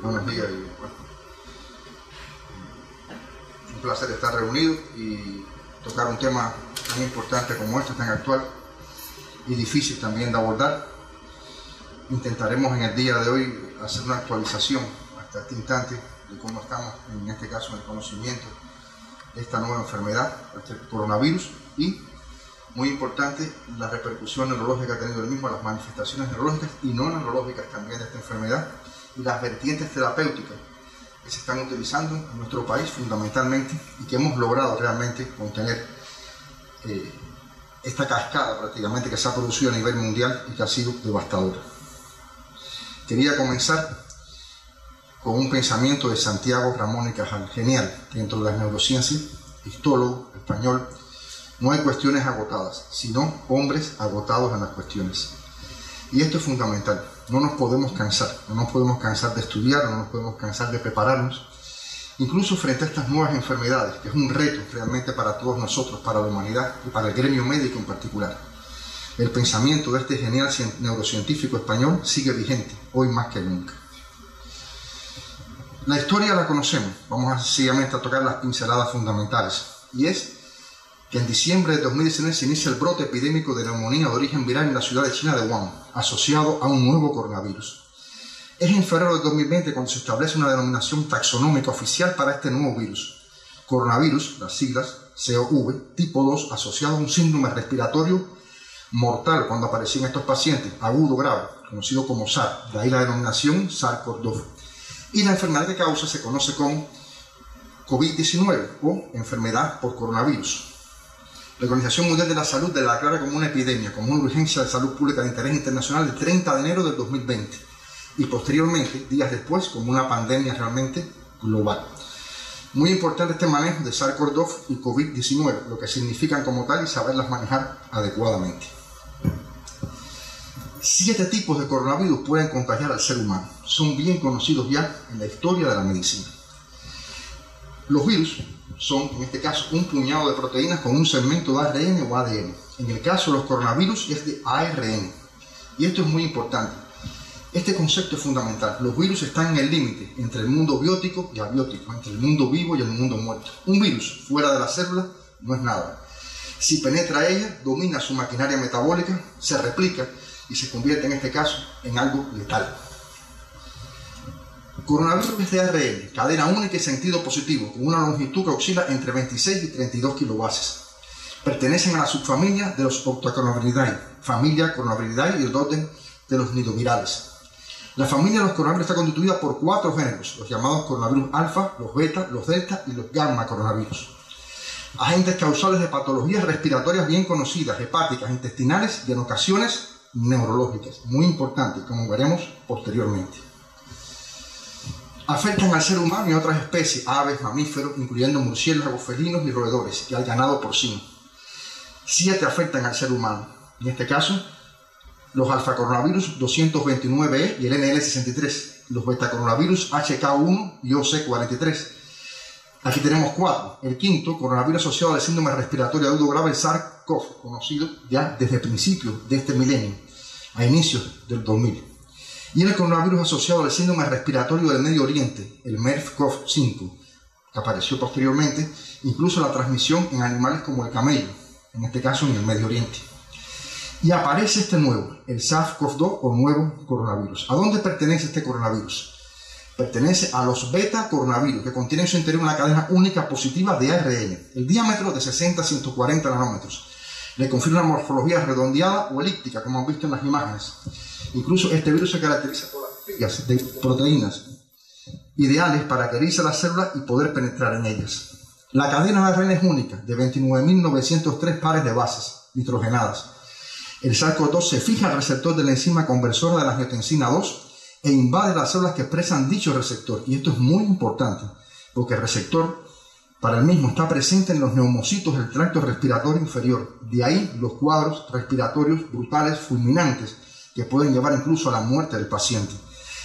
Buenos días y bueno, un placer estar reunidos y tocar un tema tan importante como este, tan actual y difícil también de abordar. Intentaremos en el día de hoy hacer una actualización hasta este instante de cómo estamos, en este caso, en el conocimiento de esta nueva enfermedad, este coronavirus, y, muy importante, la repercusión neurológica que ha tenido el mismo, las manifestaciones neurológicas y no neurológicas también de esta enfermedad, y las vertientes terapéuticas que se están utilizando en nuestro país fundamentalmente y que hemos logrado realmente contener esta cascada prácticamente que se ha producido a nivel mundial y que ha sido devastadora. Quería comenzar con un pensamiento de Santiago Ramón y Cajal, genial, dentro de las neurociencias, histólogo español. No hay cuestiones agotadas, sino hombres agotados en las cuestiones. Y esto es fundamental. No nos podemos cansar de estudiar, no nos podemos cansar de prepararnos, incluso frente a estas nuevas enfermedades, que es un reto realmente para todos nosotros, para la humanidad y para el gremio médico en particular. El pensamiento de este genial neurocientífico español sigue vigente, hoy más que nunca. La historia la conocemos, vamos sencillamente a tocar las pinceladas fundamentales, y es que en diciembre de 2019 se inicia el brote epidémico de neumonía de origen viral en la ciudad de China de Wuhan, asociado a un nuevo coronavirus. Es en febrero de 2020 cuando se establece una denominación taxonómica oficial para este nuevo virus. Coronavirus, las siglas CoV, tipo 2, asociado a un síndrome respiratorio mortal cuando apareció en estos pacientes, agudo grave, conocido como SARS, de ahí la denominación SARS-CoV-2. Y la enfermedad que causa se conoce como COVID-19 o enfermedad por coronavirus. La Organización Mundial de la Salud la declara como una epidemia, como una urgencia de salud pública de interés internacional el 30 de enero del 2020 y posteriormente, días después, como una pandemia realmente global. Muy importante este manejo de SARS-CoV-2 y COVID-19, lo que significan como tal y saberlas manejar adecuadamente. 7 tipos de coronavirus pueden contagiar al ser humano. Son bien conocidos ya en la historia de la medicina. Los virus son, en este caso, un puñado de proteínas con un segmento de ARN o ADN. En el caso de los coronavirus es de ARN. Y esto es muy importante. Este concepto es fundamental. Los virus están en el límite entre el mundo biótico y abiótico, entre el mundo vivo y el mundo muerto. Un virus fuera de la célula no es nada. Si penetra ella, domina su maquinaria metabólica, se replica y se convierte en este caso en algo letal. Coronavirus es de ARN, cadena única y sentido positivo, con una longitud que oscila entre 26 y 32 kilobases. Pertenecen a la subfamilia de los Octocoronavirinae, familia Coronaviridae y el orden de los nidovirales. La familia de los coronavirus está constituida por 4 géneros, los llamados coronavirus alfa, los beta, los delta y los gamma coronavirus. Agentes causales de patologías respiratorias bien conocidas, hepáticas, intestinales y en ocasiones neurológicas, muy importante, como veremos posteriormente. Afectan al ser humano y a otras especies, aves, mamíferos, incluyendo murciélagos, felinos y roedores, y al ganado porcino. 7 afectan al ser humano, en este caso los alfa-coronavirus 229E y el NL63, los beta-coronavirus HK1 y OC43. Aquí tenemos 4. El quinto, coronavirus asociado al síndrome respiratorio agudo grave, el SARS-CoV, conocido ya desde principios de este milenio, a inicios del 2000. Y el coronavirus asociado al síndrome respiratorio del Medio Oriente, el MERS-CoV-5, que apareció posteriormente, incluso la transmisión en animales como el camello, en este caso en el Medio Oriente. Y aparece este nuevo, el SARS-CoV-2 o nuevo coronavirus. ¿A dónde pertenece este coronavirus? Pertenece a los beta-coronavirus, que contienen en su interior una cadena única positiva de ARN, el diámetro de 60 a 140 nanómetros. Le confiere una morfología redondeada o elíptica, como han visto en las imágenes. Incluso este virus se caracteriza por las espigas de proteínas ideales para adherirse a las células y poder penetrar en ellas. La cadena de ARN es única, de 29.903 pares de bases nitrogenadas. El SARS-CoV-2 se fija al receptor de la enzima conversora de la angiotensina 2 e invade las células que expresan dicho receptor. Y esto es muy importante, porque el receptor para el mismo está presente en los neumocitos del tracto respiratorio inferior. De ahí los cuadros respiratorios brutales, fulminantes, que pueden llevar incluso a la muerte del paciente,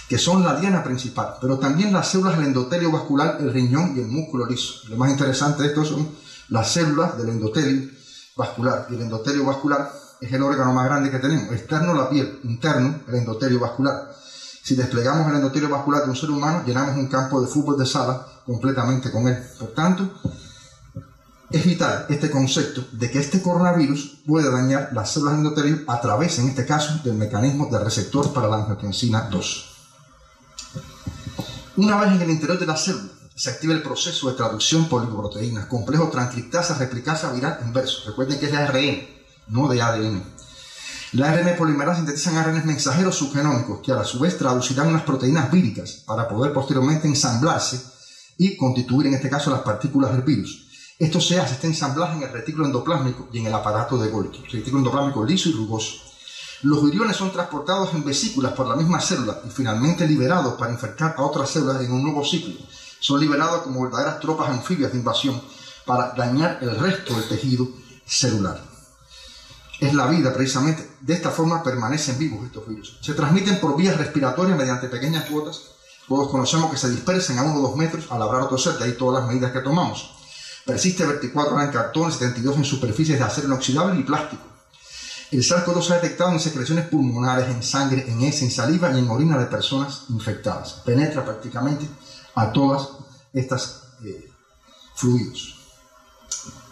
que son la diana principal, pero también las células del endotelio vascular, el riñón y el músculo liso. Lo más interesante de esto son las células del endotelio vascular, y el endotelio vascular es el órgano más grande que tenemos. Externo la piel, interno el endotelio vascular. Si desplegamos el endotelio vascular de un ser humano, llenamos un campo de fútbol de sala completamente con él. Por tanto, es vital este concepto de que este coronavirus puede dañar las células del endotelio a través, en este caso, del mecanismo del receptor para la angiotensina 2. Una vez en el interior de la célula, se activa el proceso de traducción por lipoproteínas, complejo transcriptasa replicasa viral inverso. Recuerden que es de ARN, no de ADN. La ARN polimerasa sintetizan ARN mensajeros subgenómicos que a su vez traducirán unas proteínas víricas para poder posteriormente ensamblarse y constituir en este caso las partículas del virus. Esto se hace, este ensamblaje en el retículo endoplasmico y en el aparato de Golgi, retículo endoplasmico liso y rugoso. Los viriones son transportados en vesículas por la misma célula y finalmente liberados para infectar a otras células en un nuevo ciclo. Son liberados como verdaderas tropas anfibias de invasión para dañar el resto del tejido celular. Es la vida, precisamente. De esta forma permanecen vivos estos virus. Se transmiten por vías respiratorias mediante pequeñas cuotas. Todos conocemos que se dispersan a 1 o 2 metros al hablar o toser, de ahí todas las medidas que tomamos. Persiste 24 horas en cartón, 72 en superficies de acero inoxidable y plástico. El SARS-CoV-2 se ha detectado en secreciones pulmonares, en sangre, en heces, en saliva y en orina de personas infectadas. Penetra prácticamente a todas estas fluidos.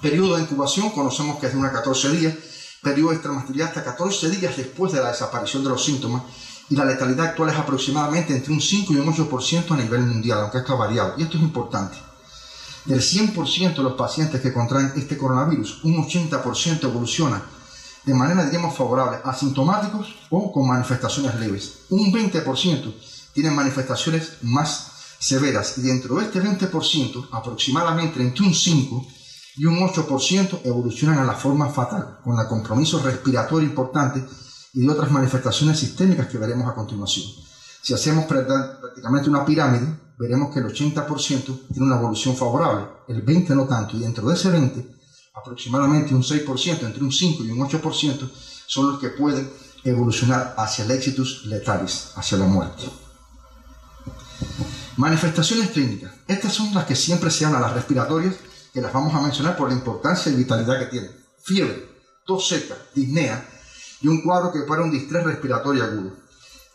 Periodo de incubación, conocemos que es de 1 a 14 días. Periodo de extramastilidad hasta 14 días después de la desaparición de los síntomas. Y la letalidad actual es aproximadamente entre un 5 y un 8% a nivel mundial, aunque esto ha variado. Y esto es importante. Del 100% de los pacientes que contraen este coronavirus, un 80% evoluciona de manera, diríamos, favorable, asintomáticos o con manifestaciones leves. Un 20% tienen manifestaciones más severas y dentro de este 20%, aproximadamente entre un 5 y un 8% evolucionan a la forma fatal, con el compromiso respiratorio importante y de otras manifestaciones sistémicas que veremos a continuación. Si hacemos prácticamente una pirámide, veremos que el 80% tiene una evolución favorable, el 20% no tanto, y dentro de ese 20%, aproximadamente un 6%, entre un 5 y un 8%, son los que pueden evolucionar hacia el exitus letalis, hacia la muerte. Manifestaciones clínicas. Estas son las que siempre se hablan, las respiratorias, que las vamos a mencionar por la importancia y vitalidad que tienen. Fiebre, tos seca, disnea y un cuadro que para un distrés respiratorio agudo.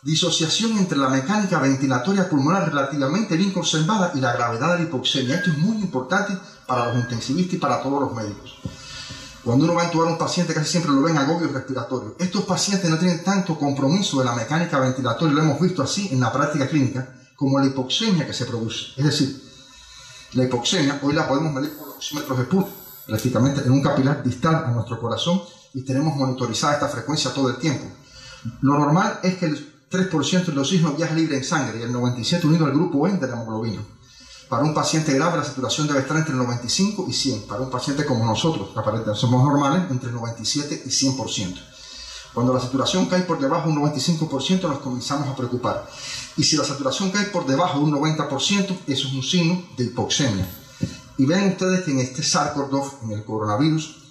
Disociación entre la mecánica ventilatoria pulmonar relativamente bien conservada y la gravedad de la hipoxemia. Esto es muy importante para los intensivistas y para todos los médicos. Cuando uno va a intubar a un paciente, casi siempre lo ven agobios respiratorios. Estos pacientes no tienen tanto compromiso de la mecánica ventilatoria, lo hemos visto así en la práctica clínica, como la hipoxemia que se produce. Es decir, la hipoxemia hoy la podemos medir con oxímetros de pulso, prácticamente en un capilar distal a nuestro corazón, y tenemos monitorizada esta frecuencia todo el tiempo. Lo normal es que el 3% del oxígeno viaja libre en sangre y el 97% unido al grupo N de la hemoglobina. Para un paciente grave la saturación debe estar entre el 95 y 100. Para un paciente como nosotros, que aparentemente somos normales, entre el 97 y 100%. Cuando la saturación cae por debajo de un 95% nos comenzamos a preocupar. Y si la saturación cae por debajo de un 90%, eso es un signo de hipoxemia. Y vean ustedes que en este SARS-CoV-2, en el coronavirus,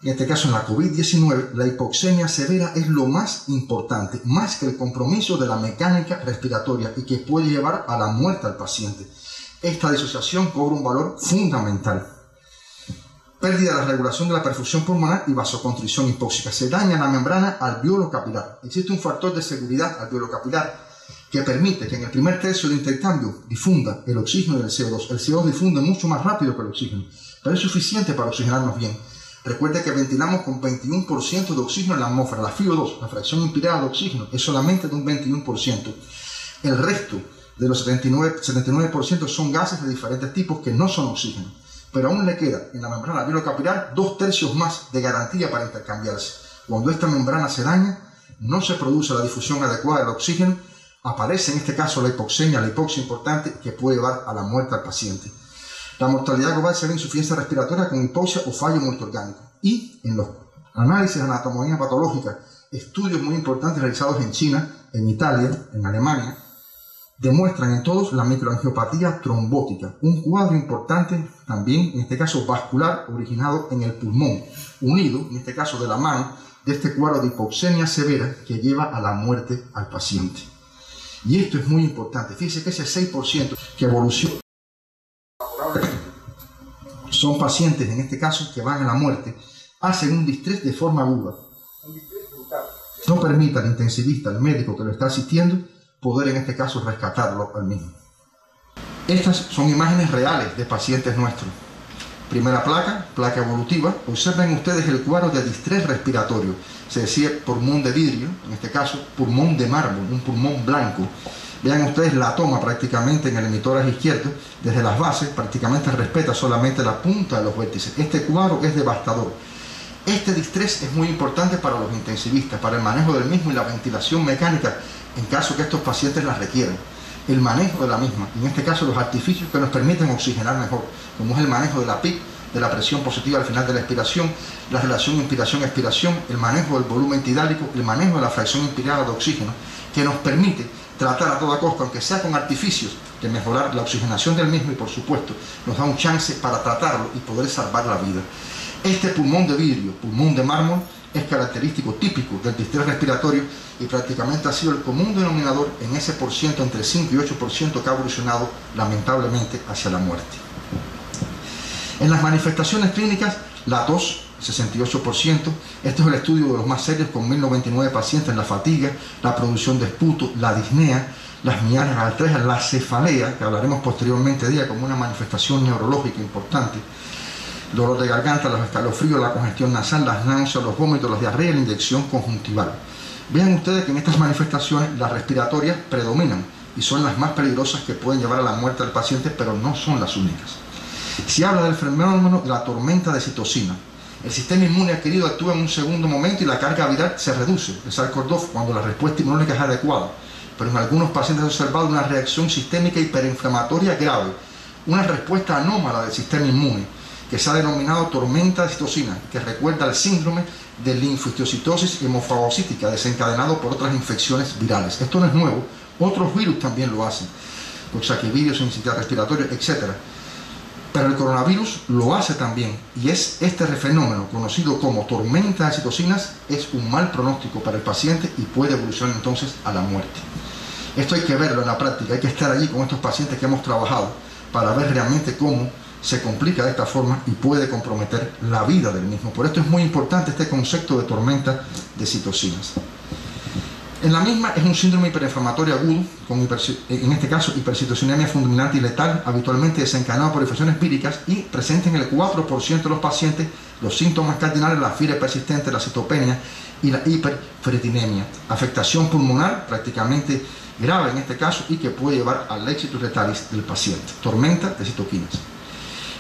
en este caso en la COVID-19, la hipoxemia severa es lo más importante, más que el compromiso de la mecánica respiratoria y que puede llevar a la muerte al paciente. Esta disociación cobra un valor fundamental. Pérdida de la regulación de la perfusión pulmonar y vasoconstricción hipóxica. Se daña la membrana alveolo capilar. Existe un factor de seguridad alveolo capilar que permite que en el primer tercio de intercambio difunda el oxígeno y el CO2. El CO2 difunde mucho más rápido que el oxígeno, pero es suficiente para oxigenarnos bien. Recuerde que ventilamos con 21% de oxígeno en la atmósfera. La FiO2, la fracción inspirada de oxígeno, es solamente de un 21%. El resto de los 79% son gases de diferentes tipos que no son oxígeno. Pero aún le queda en la membrana alveolo capilar 2/3 más de garantía para intercambiarse. Cuando esta membrana se daña, no se produce la difusión adecuada del oxígeno, aparece en este caso la hipoxemia, la hipoxia importante, que puede llevar a la muerte al paciente. La mortalidad global se ve en insuficiencia respiratoria con hipoxia o fallo multiorgánico. Y en los análisis de anatomía patológica, estudios muy importantes realizados en China, en Italia, en Alemania, demuestran en todos la microangiopatía trombótica, un cuadro importante también, en este caso vascular, originado en el pulmón, unido, en este caso de la mano, de este cuadro de hipoxemia severa que lleva a la muerte al paciente. Y esto es muy importante. Fíjense que ese 6% que evoluciona son pacientes, en este caso, que van a la muerte, hacen un distrés de forma aguda. no permite al intensivista, al médico que lo está asistiendo, poder en este caso rescatarlo al mismo. Estas son imágenes reales de pacientes nuestros. Primera placa, placa evolutiva. Observen ustedes el cuadro de distrés respiratorio. Se decía pulmón de vidrio, en este caso pulmón de mármol, un pulmón blanco. Vean ustedes la toma prácticamente en el emitórax izquierdo, desde las bases prácticamente respeta solamente la punta de los vértices. Este cuadro es devastador. Este distrés es muy importante para los intensivistas, para el manejo del mismo y la ventilación mecánica en caso que estos pacientes la requieran. El manejo de la misma, en este caso los artificios que nos permiten oxigenar mejor, como es el manejo de la PIC, de la presión positiva al final de la expiración, la relación inspiración-expiración, el manejo del volumen tidálico, el manejo de la fracción inspirada de oxígeno, que nos permite tratar a toda costa, aunque sea con artificios, de mejorar la oxigenación del mismo y por supuesto nos da un chance para tratarlo y poder salvar la vida. Este pulmón de vidrio, pulmón de mármol, es característico típico del distrés respiratorio y prácticamente ha sido el común denominador en ese porciento, entre 5 y 8% que ha evolucionado lamentablemente hacia la muerte. En las manifestaciones clínicas, la tos, 68%, este es el estudio de los más serios con 1099 pacientes, la fatiga, la producción de esputo, la disnea, las mialgias artérias, la cefalea, que hablaremos posteriormente de ella como una manifestación neurológica importante, dolor de garganta, los escalofríos, la congestión nasal, las náuseas, los vómitos, las diarreas, la inyección conjuntival. Vean ustedes que en estas manifestaciones las respiratorias predominan y son las más peligrosas que pueden llevar a la muerte del paciente, pero no son las únicas. Se habla del fenómeno de la tormenta de citocina. El sistema inmune adquirido actúa en un segundo momento y la carga viral se reduce, el SARS-CoV-2, cuando la respuesta inmunológica es adecuada. Pero en algunos pacientes se ha observado una reacción sistémica hiperinflamatoria grave, una respuesta anómala del sistema inmune, que se ha denominado tormenta de citocina, que recuerda al síndrome de linfocitosis hemofagocítica desencadenado por otras infecciones virales. Esto no es nuevo, otros virus también lo hacen, coxsackievirus, sincitial respiratorio, etc. Pero el coronavirus lo hace también, y es este fenómeno conocido como tormenta de citocinas, es un mal pronóstico para el paciente y puede evolucionar entonces a la muerte. Esto hay que verlo en la práctica, hay que estar allí con estos pacientes que hemos trabajado para ver realmente cómo se complica de esta forma y puede comprometer la vida del mismo. Por esto es muy importante este concepto de tormenta de citocinas. En la misma es un síndrome hiperinflamatorio agudo, con en este caso hipercitocinemia fulminante y letal, habitualmente desencadenado por infecciones víricas y presente en el 4% de los pacientes los síntomas cardinales, la fiebre persistente, la citopenia y la hiperferritinemia. Afectación pulmonar prácticamente grave en este caso y que puede llevar al exitus letalis del paciente. Tormenta de citoquinas.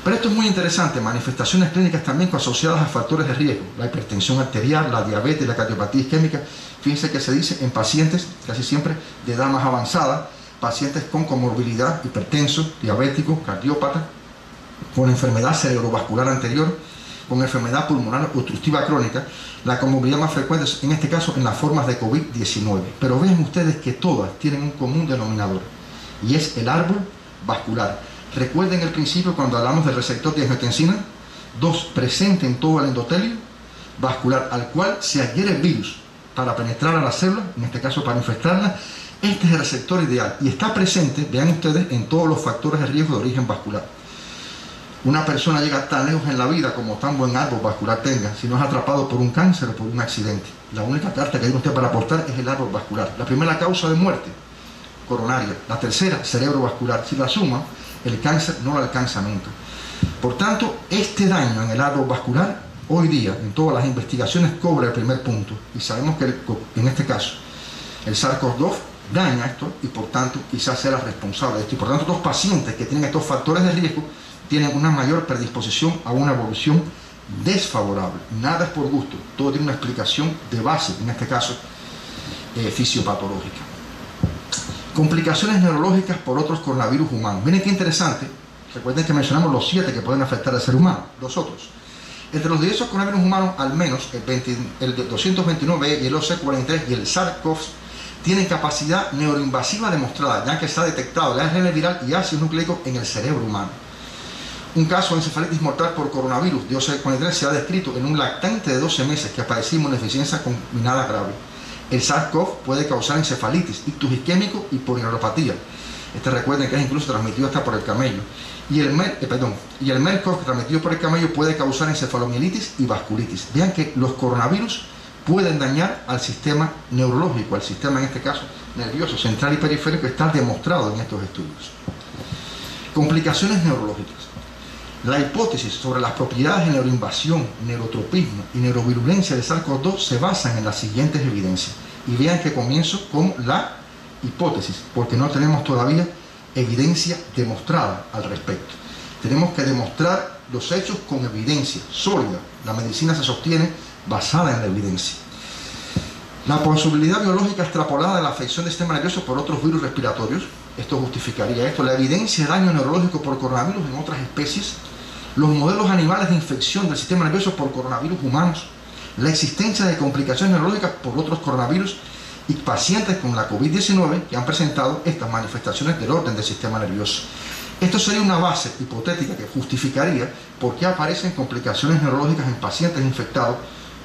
Pero esto es muy interesante, manifestaciones clínicas también asociadas a factores de riesgo, la hipertensión arterial, la diabetes, la cardiopatía isquémica. Fíjense que se dice en pacientes casi siempre de edad más avanzada, pacientes con comorbilidad, hipertenso, diabético, cardiópata, con enfermedad cerebrovascular anterior, con enfermedad pulmonar obstructiva crónica, la comorbilidad más frecuente es en este caso en las formas de COVID-19. Pero vean ustedes que todas tienen un común denominador y es el árbol vascular. Recuerden el principio cuando hablamos del receptor de angiotensina, 2 presente en todo el endotelio vascular al cual se adhiere el virus para penetrar a la célula, en este caso para infectarla. Este es el receptor ideal y está presente, vean ustedes, en todos los factores de riesgo de origen vascular. Una persona llega tan lejos en la vida como tan buen árbol vascular tenga, si no es atrapado por un cáncer o por un accidente. La única carta que tiene usted para aportar es el árbol vascular. La primera causa de muerte, coronaria. La tercera, cerebrovascular. Si la suma, el cáncer no lo alcanza nunca. Por tanto, este daño en el árbol vascular, hoy día, en todas las investigaciones, cobra el primer punto. Y sabemos que en este caso, el SARS-CoV-2 daña esto y por tanto quizás sea la responsable de esto. Y por tanto, los pacientes que tienen estos factores de riesgo tienen una mayor predisposición a una evolución desfavorable. Nada es por gusto, todo tiene una explicación de base, en este caso, fisiopatológica. Complicaciones neurológicas por otros coronavirus humanos. Miren qué interesante. Recuerden que mencionamos los 7 que pueden afectar al ser humano, los otros. Entre los diversos coronavirus humanos, al menos el 229 y el OC43 y el SARS-CoV tienen capacidad neuroinvasiva demostrada, ya que se ha detectado el ARN viral y ácido nucleico en el cerebro humano. Un caso de encefalitis mortal por coronavirus de OC43 se ha descrito en un lactante de 12 meses que padecía inmunodeficiencia combinada grave. El SARS-CoV puede causar encefalitis, ictus isquémico y polineuropatía. Recuerden que es incluso transmitido hasta por el camello. Y el MERS-CoV transmitido por el camello puede causar encefalomielitis y vasculitis. Vean que los coronavirus pueden dañar al sistema neurológico, al sistema en este caso nervioso central y periférico, está demostrado en estos estudios. Complicaciones neurológicas. La hipótesis sobre las propiedades de neuroinvasión, neurotropismo y neurovirulencia de SARS-CoV-2 se basan en las siguientes evidencias. Y vean que comienzo con la hipótesis, porque no tenemos todavía evidencia demostrada al respecto. Tenemos que demostrar los hechos con evidencia sólida. La medicina se sostiene basada en la evidencia. La posibilidad biológica extrapolada de la afección del sistema nervioso por otros virus respiratorios, esto justificaría esto. La evidencia de daño neurológico por coronavirus en otras especies, los modelos animales de infección del sistema nervioso por coronavirus humanos, la existencia de complicaciones neurológicas por otros coronavirus y pacientes con la COVID-19 que han presentado estas manifestaciones del orden del sistema nervioso. Esto sería una base hipotética que justificaría por qué aparecen complicaciones neurológicas en pacientes infectados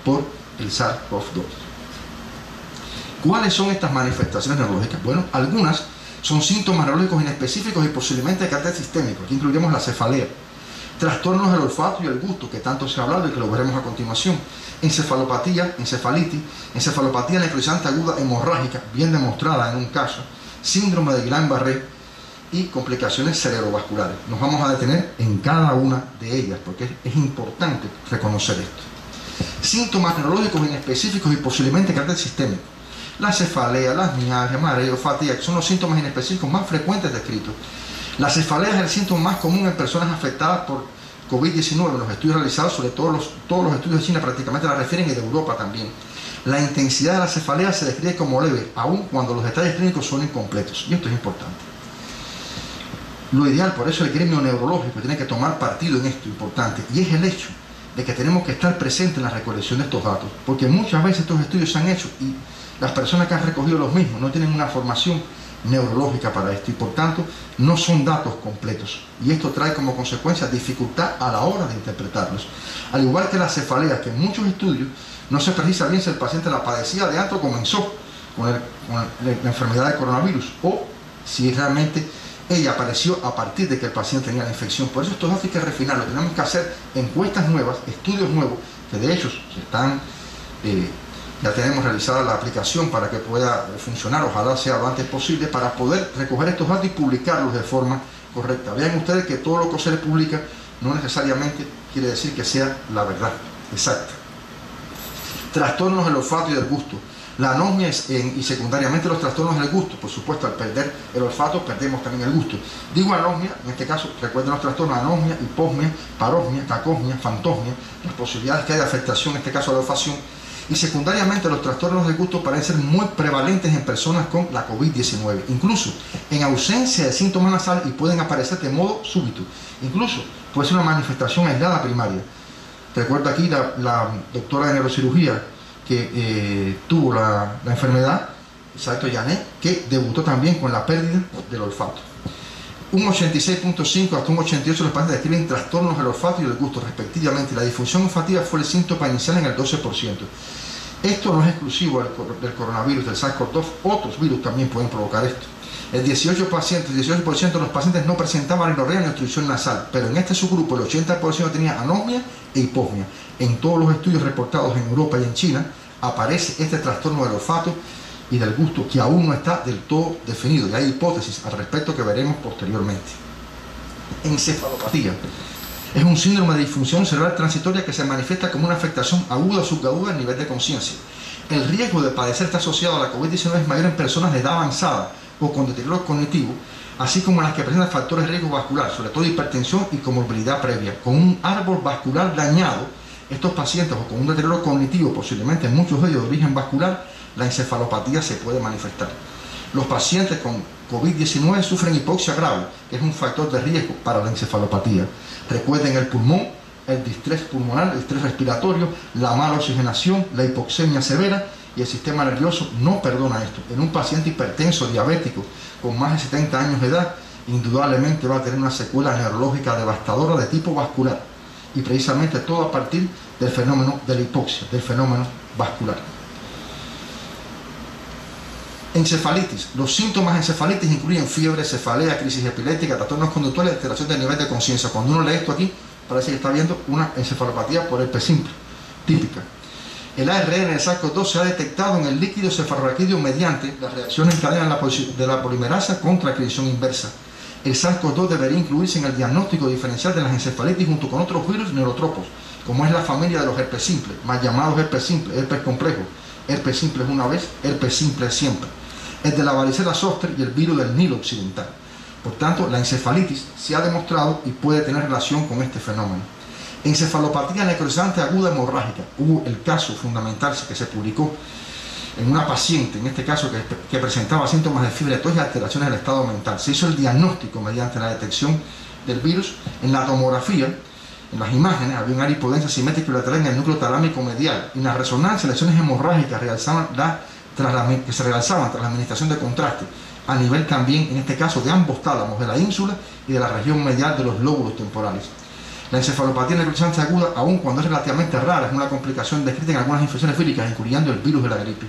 por el SARS-CoV-2. ¿Cuáles son estas manifestaciones neurológicas? Bueno, algunas son síntomas neurológicos inespecíficos y posiblemente de carácter sistémico. Aquí incluiremos la cefalea, trastornos del olfato y el gusto, que tanto se ha hablado y que lo veremos a continuación, encefalopatía, encefalitis, encefalopatía necrotizante aguda hemorrágica, bien demostrada en un caso, síndrome de Guillain-Barré y complicaciones cerebrovasculares. Nos vamos a detener en cada una de ellas porque es importante reconocer esto. Síntomas neurológicos inespecíficos y posiblemente de carácter sistémico. La cefalea, las mialgias, mareo, fatiga, que son los síntomas inespecíficos más frecuentes descritos. La cefalea es el síntoma más común en personas afectadas por COVID-19. Los estudios realizados, sobre todo todos los estudios de China prácticamente la refieren y de Europa también. La intensidad de la cefalea se describe como leve, aun cuando los detalles clínicos son incompletos. Y esto es importante. Lo ideal, por eso el gremio neurológico tiene que tomar partido en esto importante, y es el hecho de que tenemos que estar presentes en la recolección de estos datos, porque muchas veces estos estudios se han hecho y las personas que han recogido los mismos no tienen una formación neurológica para esto y por tanto no son datos completos, y esto trae como consecuencia dificultad a la hora de interpretarlos. Al igual que la cefalea, que en muchos estudios no se precisa bien si el paciente la padecía de antes o comenzó con la enfermedad de coronavirus o si realmente ella apareció a partir de que el paciente tenía la infección. Por eso estos datos hay que refinarlos, tenemos que hacer encuestas nuevas, estudios nuevos, que de hecho están, ya tenemos realizada la aplicación para que pueda funcionar, ojalá sea lo antes posible, para poder recoger estos datos y publicarlos de forma correcta. Vean ustedes que todo lo que se les publica no necesariamente quiere decir que sea la verdad exacta. Trastornos del olfato y del gusto. La anosmia y secundariamente los trastornos del gusto. Por supuesto, al perder el olfato perdemos también el gusto. Digo anosmia, en este caso recuerden los trastornos: anosmia, hiposmia, parosmia, cacosmia, fantosmia, las posibilidades que hay de afectación, en este caso de la olfacción. Y secundariamente los trastornos del gusto parecen ser muy prevalentes en personas con la COVID-19, incluso en ausencia de síntomas nasales, y pueden aparecer de modo súbito. Incluso puede ser una manifestación aislada primaria. Recuerdo aquí la doctora de neurocirugía que tuvo la enfermedad, Saito Yané, que debutó también con la pérdida del olfato. Un 86.5 hasta un 88% de los pacientes describen trastornos del olfato y del gusto respectivamente. La disfunción olfativa fue el síntoma inicial en el 12%. Esto no es exclusivo del coronavirus, del SARS-CoV-2, otros virus también pueden provocar esto. El 18% de los pacientes no presentaban anorrea ni obstrucción nasal, pero en este subgrupo el 80% tenía anosmia e hiposmia. En todos los estudios reportados en Europa y en China aparece este trastorno del olfato y del gusto, que aún no está del todo definido, y hay hipótesis al respecto que veremos posteriormente. Encefalopatía es un síndrome de disfunción cerebral transitoria que se manifiesta como una afectación aguda o subaguda a nivel de conciencia. El riesgo de padecer está asociado a la COVID-19 es mayor en personas de edad avanzada o con deterioro cognitivo, así como en las que presentan factores de riesgo vascular, sobre todo hipertensión y comorbilidad previa. Con un árbol vascular dañado, estos pacientes, o con un deterioro cognitivo, posiblemente muchos de ellos de origen vascular, la encefalopatía se puede manifestar. Los pacientes con COVID-19 sufren hipoxia grave, que es un factor de riesgo para la encefalopatía. Recuerden el pulmón, el distrés pulmonar, el estrés respiratorio, la mala oxigenación, la hipoxemia severa, y el sistema nervioso no perdona esto. En un paciente hipertenso, diabético, con más de 70 años de edad, indudablemente va a tener una secuela neurológica devastadora de tipo vascular, y precisamente todo a partir del fenómeno de la hipoxia, del fenómeno vascular. Encefalitis. Los síntomas de encefalitis incluyen fiebre, cefalea, crisis epiléptica, trastornos conductuales y alteración del nivel de conciencia. Cuando uno lee esto aquí, parece que está viendo una encefalopatía por herpes simple, típica. El ARN del SARS-CoV-2 se ha detectado en el líquido cefalorraquídeo mediante la reacción en cadena de la polimerasa contra adquisición inversa. El SARS-CoV-2 debería incluirse en el diagnóstico diferencial de las encefalitis junto con otros virus neurotropos, como es la familia de los herpes simples, más llamados herpes simples, herpes complejo. Herpes simple es una vez, herpes simple siempre. El de la varicela zoster y el virus del Nilo occidental. Por tanto, la encefalitis se ha demostrado y puede tener relación con este fenómeno. Encefalopatía necrotizante aguda hemorrágica. Hubo el caso fundamental que se publicó en una paciente, en este caso que presentaba síntomas de fiebre, tos y alteraciones del estado mental. Se hizo el diagnóstico mediante la detección del virus. En la tomografía, en las imágenes, había una hipodensia simétrica bilateral en el núcleo talámico medial. Y en la resonancia, lesiones hemorrágicas que se realzaban tras la administración de contraste, a nivel también, en este caso, de ambos tálamos, de la ínsula y de la región medial de los lóbulos temporales. La encefalopatía necrotizante aguda, aun cuando es relativamente rara, es una complicación descrita en algunas infecciones víricas, incluyendo el virus de la gripe.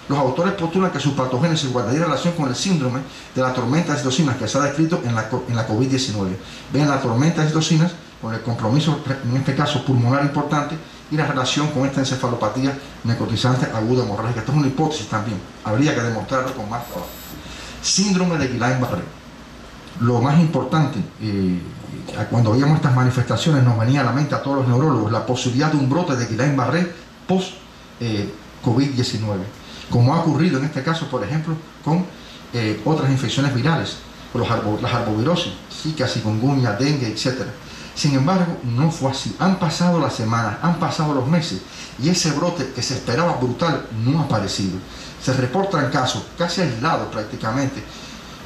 Los autores postulan que su patogénesis guardaría relación con el síndrome de la tormenta de citocinas que se ha descrito en la COVID-19. Ven la tormenta de citocinas con el compromiso, en este caso pulmonar importante, y la relación con esta encefalopatía necrotizante aguda hemorrágica. Esto es una hipótesis también, habría que demostrarlo con más trabajo. Síndrome de Guillain-Barré. Lo más importante, cuando veíamos estas manifestaciones nos venía a la mente a todos los neurólogos la posibilidad de un brote de Guillain-Barré post-COVID-19, como ha ocurrido en este caso, por ejemplo, con otras infecciones virales, con las arbovirosis, Zika, chikungunya, dengue, etc. Sin embargo, no fue así. Han pasado las semanas, han pasado los meses, y ese brote que se esperaba brutal no ha aparecido. Se reportan casos casi aislados prácticamente,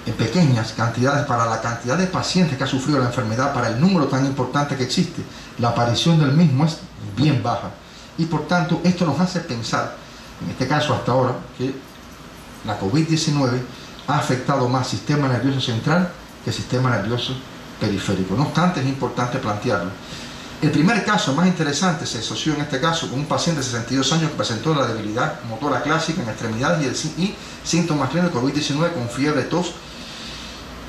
en pequeñas cantidades para la cantidad de pacientes que ha sufrido la enfermedad, para el número tan importante que existe. La aparición del mismo es bien baja. Y por tanto, esto nos hace pensar, en este caso hasta ahora, que la COVID-19 ha afectado más sistema nervioso central que sistema nervioso periférico. No obstante, es importante plantearlo. El primer caso más interesante se asoció en este caso con un paciente de 62 años que presentó la debilidad motora clásica en extremidades y síntomas clínicos de COVID-19 con fiebre, tos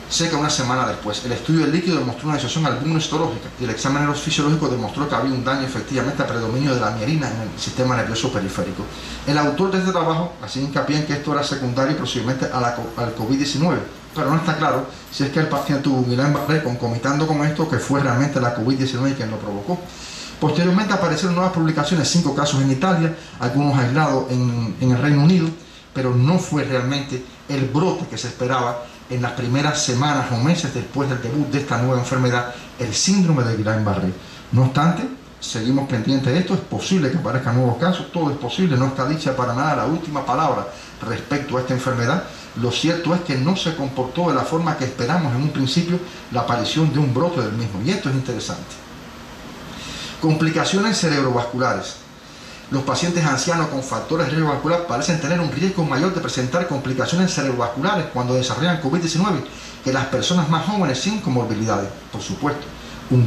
seca una semana después. El estudio del líquido demostró una disociación albumino-histológica y el examen neurofisiológico demostró que había un daño efectivamente a predominio de la mielina en el sistema nervioso periférico. El autor de este trabajo hacía hincapié en que esto era secundario posiblemente al COVID-19, pero no está claro si es que el paciente tuvo un Guillain-Barré concomitando con esto, que fue realmente la COVID-19 quien lo provocó. Posteriormente aparecieron nuevas publicaciones, 5 casos en Italia, algunos aislados en el Reino Unido, pero no fue realmente el brote que se esperaba en las primeras semanas o meses después del debut de esta nueva enfermedad, el síndrome de Guillain-Barré. No obstante, seguimos pendientes de esto, es posible que aparezcan nuevos casos, todo es posible, no está dicha para nada la última palabra respecto a esta enfermedad. Lo cierto es que no se comportó de la forma que esperamos en un principio la aparición de un brote del mismo, y esto es interesante. Complicaciones cerebrovasculares. Los pacientes ancianos con factores de riesgo vascular parecen tener un riesgo mayor de presentar complicaciones cerebrovasculares cuando desarrollan COVID-19 que las personas más jóvenes sin comorbilidades. Por supuesto, un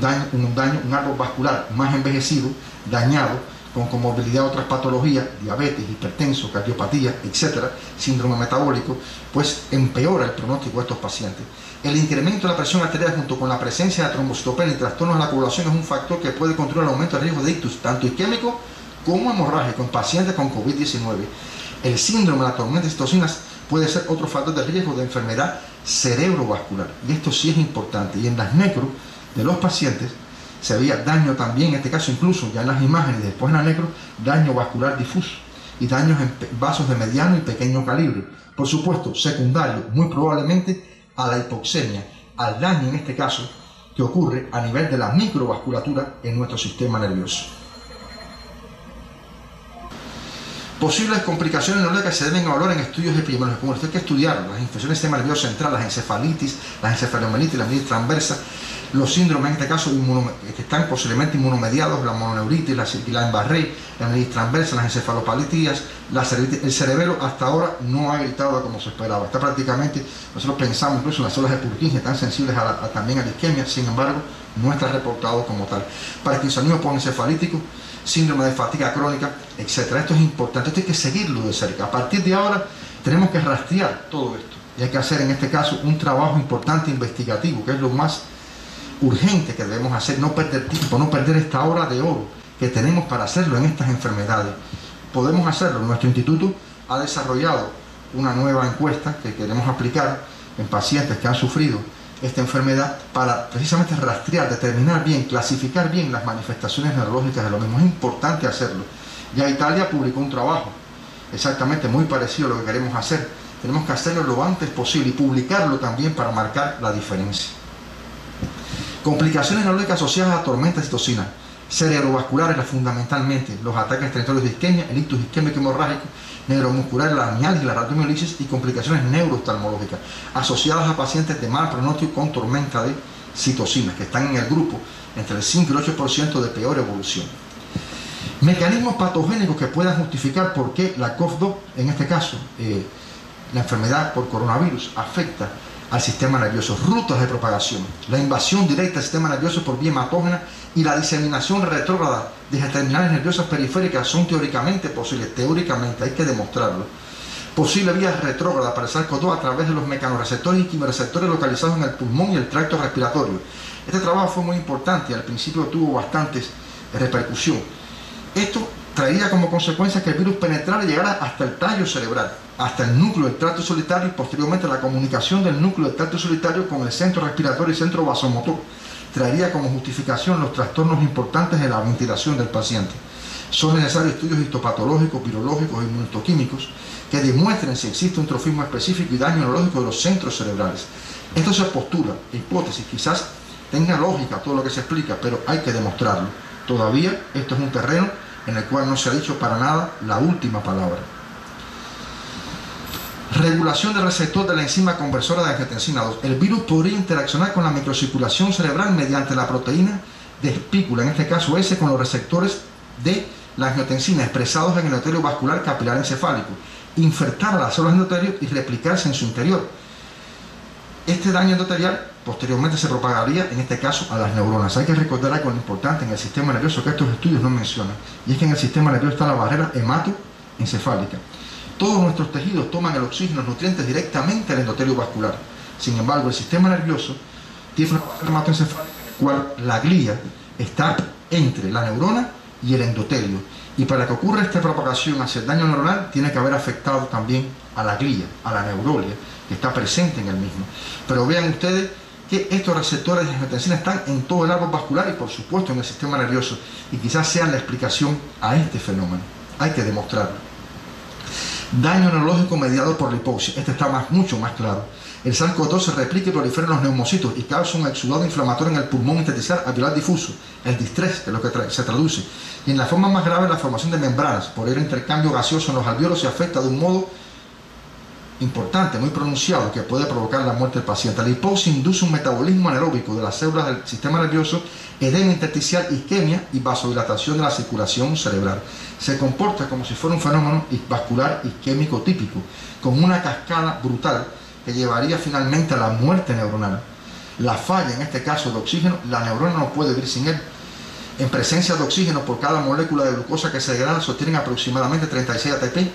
árbol vascular más envejecido, dañado, con comorbilidad de otras patologías, diabetes, hipertenso, cardiopatía, etc., síndrome metabólico, pues empeora el pronóstico de estos pacientes. El incremento de la presión arterial junto con la presencia de trombocitopenia y trastornos de la coagulación es un factor que puede contribuir al aumento del riesgo de ictus, tanto isquémico como hemorrágico en pacientes con COVID-19. El síndrome de la tormenta de citocinas puede ser otro factor de riesgo de enfermedad cerebrovascular, y esto sí es importante. Y en las necros de los pacientes se veía daño también, en este caso incluso ya en las imágenes y después en la necro, daño vascular difuso y daños en vasos de mediano y pequeño calibre. Por supuesto, secundario muy probablemente a la hipoxemia, al daño en este caso que ocurre a nivel de la microvasculatura en nuestro sistema nervioso. Posibles complicaciones neurológicas se deben evaluar en estudios epidemiológicos, como esto hay que estudiar las infecciones del sistema nervioso central, las encefalitis, las encefalomielitis, la meningitis transversa, los síndromes en este caso que están posiblemente inmunomediados, la mononeuritis, la Guillain-Barré, la meningitis transversa, las encefalopalitías, el cerebelo hasta ahora no ha gritado como se esperaba. Está prácticamente, nosotros pensamos incluso en las células de Purkinje están sensibles también a la isquemia, sin embargo no está reportado como tal. Parkinsonismo postencefalítico, síndrome de fatiga crónica, etc. Esto es importante, esto hay que seguirlo de cerca. A partir de ahora tenemos que rastrear todo esto y hay que hacer en este caso un trabajo importante investigativo, que es lo más urgente que debemos hacer, no perder tiempo, no perder esta hora de oro que tenemos para hacerlo en estas enfermedades. podemos hacerlo. Nuestro instituto ha desarrollado una nueva encuesta que queremos aplicar en pacientes que han sufrido esta enfermedad para precisamente rastrear, determinar bien, clasificar bien las manifestaciones neurológicas de lo mismo. Es importante hacerlo. Ya Italia publicó un trabajo exactamente muy parecido a lo que queremos hacer. Tenemos que hacerlo lo antes posible y publicarlo también para marcar la diferencia. Complicaciones neurológicas asociadas a tormentas de citocina cerebrovasculares, fundamentalmente los ataques transitorios de isquemia, el ictus isquémico hemorrágico, neuromuscular, la mialgia, la rhabdomiolisis y complicaciones neurooftalmológicas asociadas a pacientes de mal pronóstico con tormenta de citocinas, que están en el grupo entre el 5 y el 8% de peor evolución. Mecanismos patogénicos que puedan justificar por qué la COV-2, en este caso la enfermedad por coronavirus, afecta al sistema nervioso. Rutas de propagación, la invasión directa del sistema nervioso por vía hematógena y la diseminación retrógrada de terminales nerviosas periféricas son teóricamente posibles. Teóricamente, hay que demostrarlo. Posible vía retrógrada para el SARS-CoV-2 a través de los mecanorreceptores y quimioreceptores localizados en el pulmón y el tracto respiratorio. Este trabajo fue muy importante y al principio tuvo bastantes repercusión. Esto traería como consecuencia que el virus penetrara y llegara hasta el tallo cerebral, hasta el núcleo del tracto solitario y posteriormente la comunicación del núcleo del tracto solitario con el centro respiratorio y centro vasomotor. Traería como justificación los trastornos importantes de la ventilación del paciente. Son necesarios estudios histopatológicos, virológicos e inmunohistoquímicos que demuestren si existe un trofismo específico y daño neurológico de los centros cerebrales. Esto se postula, hipótesis, quizás tenga lógica todo lo que se explica, pero hay que demostrarlo. Todavía esto es un terreno en el cual no se ha dicho para nada la última palabra. Regulación del receptor de la enzima conversora de angiotensina 2. El virus podría interaccionar con la microcirculación cerebral mediante la proteína de espícula, en este caso S, con los receptores de la angiotensina expresados en el endotelio vascular capilar encefálico, infertar a las células endotelio y replicarse en su interior. Este daño endotelial posteriormente se propagaría, en este caso, a las neuronas. Hay que recordar algo importante en el sistema nervioso que estos estudios no mencionan, y es que en el sistema nervioso está la barrera hematoencefálica. Todos nuestros tejidos toman el oxígeno, los nutrientes directamente al endotelio vascular. Sin embargo, el sistema nervioso tiene una barrera hematoencefálica en la cual la glía está entre la neurona y el endotelio. Y para que ocurra esta propagación hacia el daño neuronal, tiene que haber afectado también a la glía, a la neurolia, que está presente en el mismo. Pero vean ustedes que estos receptores de angiotensina están en todo el árbol vascular y por supuesto en el sistema nervioso, y quizás sean la explicación a este fenómeno. Hay que demostrarlo. Daño neurológico mediado por la hipoxia. Este está mucho más claro. El SARS-CoV-2 se replica y prolifera en los neumocitos y causa un exudado inflamatorio en el pulmón intersticial alveolar difuso, el distrés, que es lo que se traduce. Y en la forma más grave, la formación de membranas por el intercambio gaseoso en los alvéolos se afecta de un modo importante, muy pronunciado, que puede provocar la muerte del paciente. La hipoxia induce un metabolismo anaeróbico de las células del sistema nervioso, edema intersticial, isquemia y vasodilatación de la circulación cerebral. Se comporta como si fuera un fenómeno vascular isquémico típico, con una cascada brutal que llevaría finalmente a la muerte neuronal. La falla, en este caso de oxígeno, la neurona no puede vivir sin él. En presencia de oxígeno por cada molécula de glucosa que se degrada, sostienen aproximadamente 36 ATP.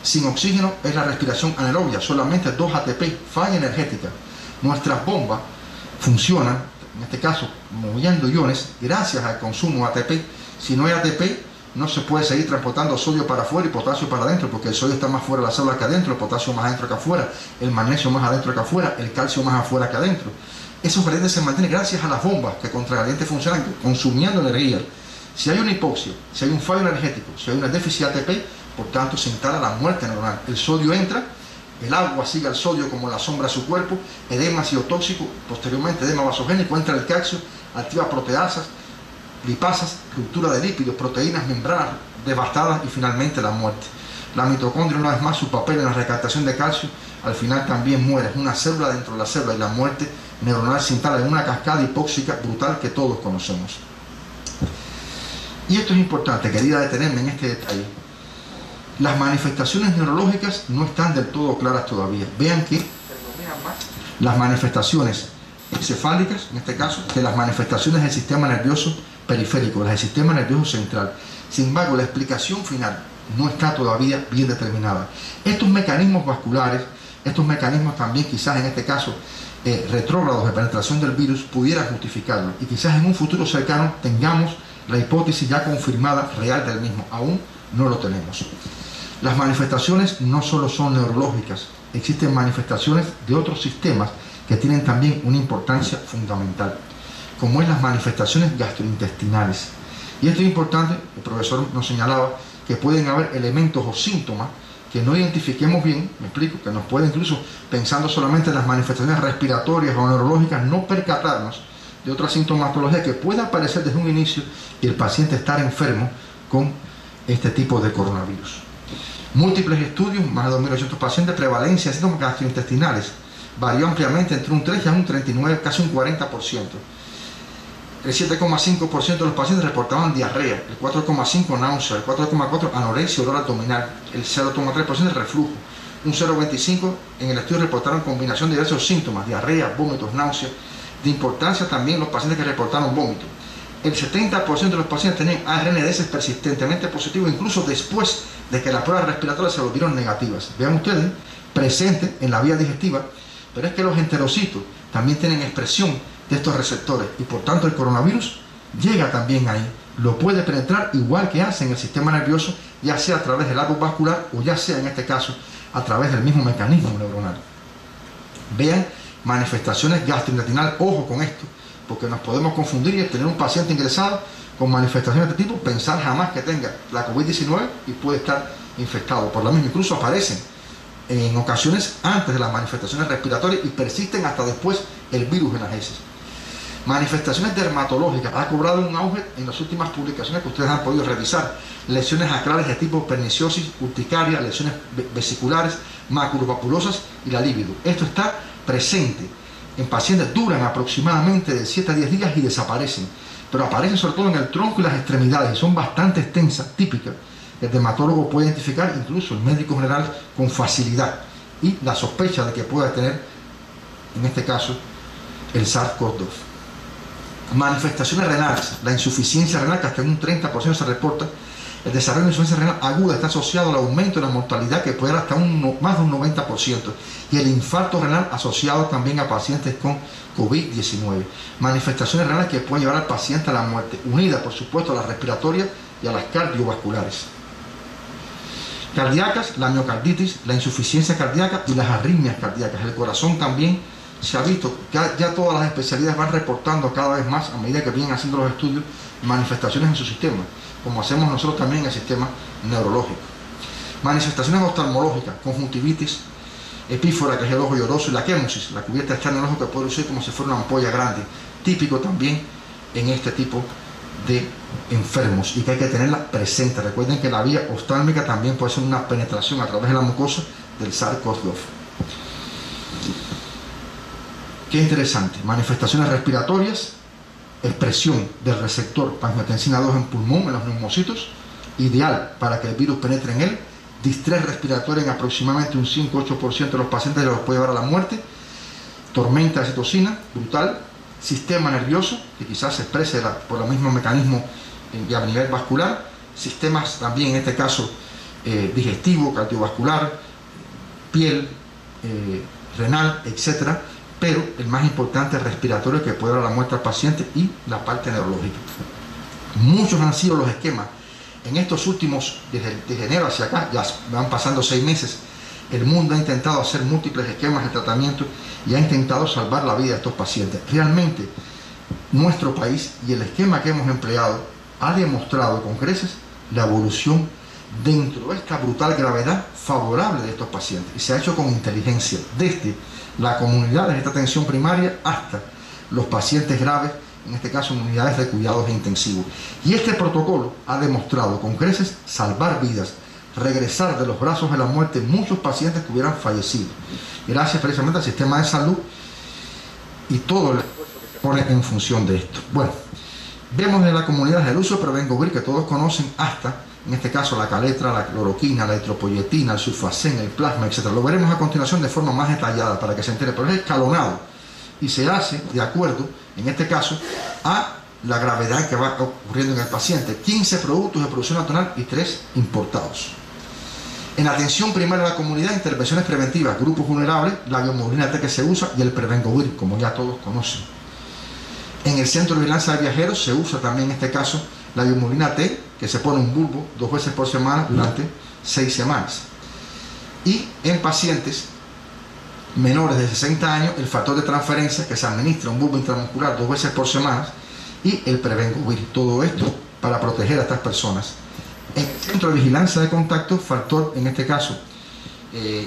Sin oxígeno es la respiración anaerobia, solamente 2 ATP, falla energética. Nuestras bombas funcionan, en este caso, moviendo iones gracias al consumo de ATP. Si no hay ATP, no se puede seguir transportando sodio para afuera y potasio para adentro, porque el sodio está más fuera de la célula que adentro, el potasio más adentro que afuera, el magnesio más adentro que afuera, el calcio más afuera que adentro. Esos gradientes se mantienen gracias a las bombas que contra gradientes funcionan consumiendo energía. Si hay una hipoxia, si hay un fallo energético, si hay una déficit de ATP, por tanto se instala la muerte neuronal. El sodio entra, el agua sigue al sodio como la sombra a su cuerpo, edema citotóxico, posteriormente edema vasogénico, entra el calcio, activa proteasas, lipasas, ruptura de lípidos, proteínas, membranas devastadas y finalmente la muerte. La mitocondria, una vez más, su papel en la recaptación de calcio, al final también muere. Es una célula dentro de la célula y la muerte neuronal se instala en una cascada hipóxica brutal que todos conocemos. Y esto es importante, quería detenerme en este detalle. Las manifestaciones neurológicas no están del todo claras todavía. Vean que predominan más las manifestaciones encefálicas, en este caso, que las manifestaciones del sistema nervioso periférico, las del sistema nervioso central. Sin embargo, la explicación final no está todavía bien determinada. Estos mecanismos vasculares, estos mecanismos también quizás en este caso retrógrados de penetración del virus pudieran justificarlo y quizás en un futuro cercano tengamos la hipótesis ya confirmada real del mismo. Aún no lo tenemos. Las manifestaciones no solo son neurológicas, existen manifestaciones de otros sistemas que tienen también una importancia fundamental, como es las manifestaciones gastrointestinales. Y esto es importante, el profesor nos señalaba que pueden haber elementos o síntomas que no identifiquemos bien, me explico, que nos puede incluso, pensando solamente en las manifestaciones respiratorias o neurológicas, no percatarnos de otra sintomatología que pueda aparecer desde un inicio y el paciente estar enfermo con este tipo de coronavirus. Múltiples estudios, más de 2.800 pacientes, prevalencia de síntomas gastrointestinales, varió ampliamente entre un 3 y un 39, casi un 40%. El 7,5% de los pacientes reportaban diarrea, el 4,5% náusea, el 4,4% anorexia o dolor abdominal, el 0,3% reflujo, un 0,25% en el estudio reportaron combinación de diversos síntomas, diarrea, vómitos, náusea. De importancia también los pacientes que reportaron vómito. El 70% de los pacientes tenían ARNDS persistentemente positivos, incluso después de que las pruebas respiratorias se volvieron negativas. Vean ustedes, presente en la vía digestiva, pero es que los enterocitos también tienen expresión de estos receptores y por tanto el coronavirus llega también ahí, lo puede penetrar igual que hace en el sistema nervioso, ya sea a través del árbol vascular o ya sea en este caso a través del mismo mecanismo neuronal. Vean manifestaciones gastrointestinales, ojo con esto, porque nos podemos confundir y tener un paciente ingresado con manifestaciones de este tipo, pensar jamás que tenga la COVID-19 y puede estar infectado por la misma. Incluso aparecen en ocasiones antes de las manifestaciones respiratorias y persisten hasta después el virus en las heces. Manifestaciones dermatológicas, ha cobrado un auge en las últimas publicaciones que ustedes han podido revisar. Lesiones acrales de tipo perniciosis, urticaria, lesiones vesiculares, maculopapulosas y la libido. Esto está presente en pacientes, duran aproximadamente de 7 a 10 días y desaparecen, pero aparecen sobre todo en el tronco y las extremidades y son bastante extensas, típicas. El dermatólogo puede identificar, incluso el médico general, con facilidad y la sospecha de que pueda tener, en este caso, el SARS-CoV-2. Manifestaciones renales, la insuficiencia renal, que hasta en un 30% se reporta. El desarrollo de insuficiencia renal aguda está asociado al aumento de la mortalidad, que puede dar hasta más de un 90%, y el infarto renal asociado también a pacientes con COVID-19. Manifestaciones renales que pueden llevar al paciente a la muerte, unidas por supuesto a las respiratorias y a las cardiovasculares. Cardíacas, la miocarditis, la insuficiencia cardíaca y las arritmias cardíacas. El corazón también se ha visto, ya todas las especialidades van reportando cada vez más, a medida que vienen haciendo los estudios, manifestaciones en su sistema, como hacemos nosotros también en el sistema neurológico. Manifestaciones oftalmológicas, conjuntivitis, epífora, que es el ojo lloroso, y la quémosis, la cubierta externa del ojo que puede lucir como si fuera una ampolla grande, típico también en este tipo de enfermos y que hay que tenerla presente. Recuerden que la vía oftálmica también puede ser una penetración a través de la mucosa del SARS-CoV-2. Qué interesante, manifestaciones respiratorias, expresión del receptor angiotensina 2 en pulmón, en los neumocitos, ideal para que el virus penetre en él, distrés respiratorio en aproximadamente un 5-8% de los pacientes los puede llevar a la muerte, tormenta de citocina, brutal, sistema nervioso, que quizás se exprese por el mismo mecanismo a nivel vascular, sistemas también en este caso digestivo, cardiovascular, piel, renal, etcétera, pero el más importante es respiratorio, que puede dar la muerte al paciente, y la parte neurológica. Muchos han sido los esquemas. En estos últimos, desde enero hacia acá, ya van pasando 6 meses, el mundo ha intentado hacer múltiples esquemas de tratamiento y ha intentado salvar la vida de estos pacientes. Realmente, nuestro país y el esquema que hemos empleado ha demostrado con creces la evolución dentro de esta brutal gravedad favorable de estos pacientes. Y se ha hecho con inteligencia, desde la comunidad de esta atención primaria hasta los pacientes graves, en este caso en unidades de cuidados intensivos. Y este protocolo ha demostrado con creces salvar vidas, regresar de los brazos de la muerte muchos pacientes que hubieran fallecido, gracias precisamente al sistema de salud y todo el esfuerzo que se pone en función de esto. Bueno, vemos en la comunidad el uso de Prevengovir, que todos conocen, hasta en este caso la caletra, la cloroquina, la eritropoyetina, el sulfacén, el plasma, etc. Lo veremos a continuación de forma más detallada para que se entere, pero es escalonado y se hace de acuerdo, en este caso, a la gravedad que va ocurriendo en el paciente. 15 productos de producción nacional y 3 importados. En atención primaria de la comunidad, intervenciones preventivas, grupos vulnerables, la biomovilidad que se usa y el Prevengovir, como ya todos conocen. En el centro de vigilancia de viajeros se usa también en este caso la biomodulina T, que se pone un bulbo 2 veces por semana durante 6 semanas. Y en pacientes menores de 60 años, el factor de transferencia, que se administra un bulbo intramuscular 2 veces por semana, y el Prevengovir. Todo esto para proteger a estas personas. En el centro de vigilancia de contacto, factor en este caso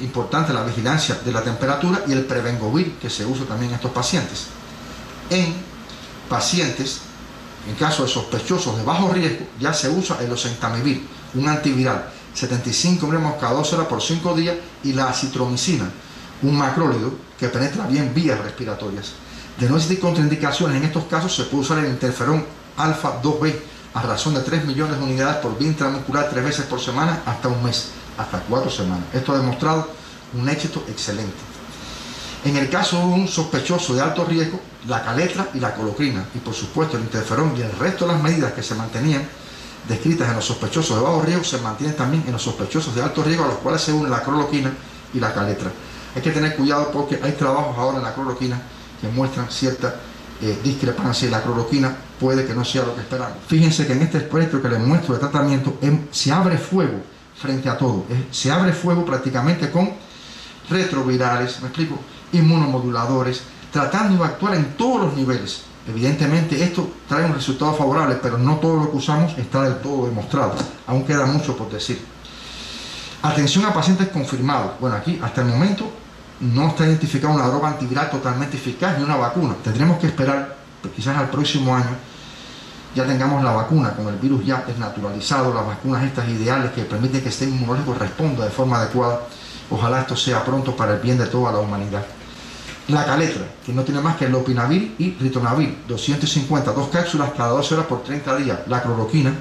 importante, la vigilancia de la temperatura, y el Prevengovir, que se usa también en estos pacientes. En pacientes, en caso de sospechosos de bajo riesgo, ya se usa el oseltamivir, un antiviral, 75 miligramos cada 2 horas por 5 días, y la acitromicina, un macrólido que penetra bien vías respiratorias. De no existir contraindicaciones en estos casos, se puede usar el interferón alfa 2B a razón de 3 millones de unidades por vía intramuscular 3 veces por semana hasta un mes, hasta 4 semanas. Esto ha demostrado un éxito excelente. En el caso de un sospechoso de alto riesgo, la caletra y la colocrina, y por supuesto el interferón y el resto de las medidas que se mantenían descritas en los sospechosos de bajo riesgo se mantienen también en los sospechosos de alto riesgo, a los cuales se une la cloroquina y la caletra. Hay que tener cuidado porque hay trabajos ahora en la cloroquina que muestran cierta discrepancia, y la cloroquina puede que no sea lo que esperamos. Fíjense que en este espectro que les muestro de tratamiento se abre fuego frente a todo. Se abre fuego prácticamente con retrovirales, me explico, inmunomoduladores, tratando de actuar en todos los niveles. Evidentemente esto trae un resultado favorable, pero no todo lo que usamos está del todo demostrado. Aún queda mucho por decir. Atención a pacientes confirmados. Bueno, aquí hasta el momento no está identificada una droga antiviral totalmente eficaz ni una vacuna. Tendremos que esperar, quizás al próximo año ya tengamos la vacuna con el virus ya desnaturalizado, las vacunas estas ideales que permiten que el sistema inmunológico responda de forma adecuada. Ojalá esto sea pronto para el bien de toda la humanidad. La caletra, que no tiene más que el lopinavir y ritonavir, 252 cápsulas cada 12 horas por 30 días. La cloroquina,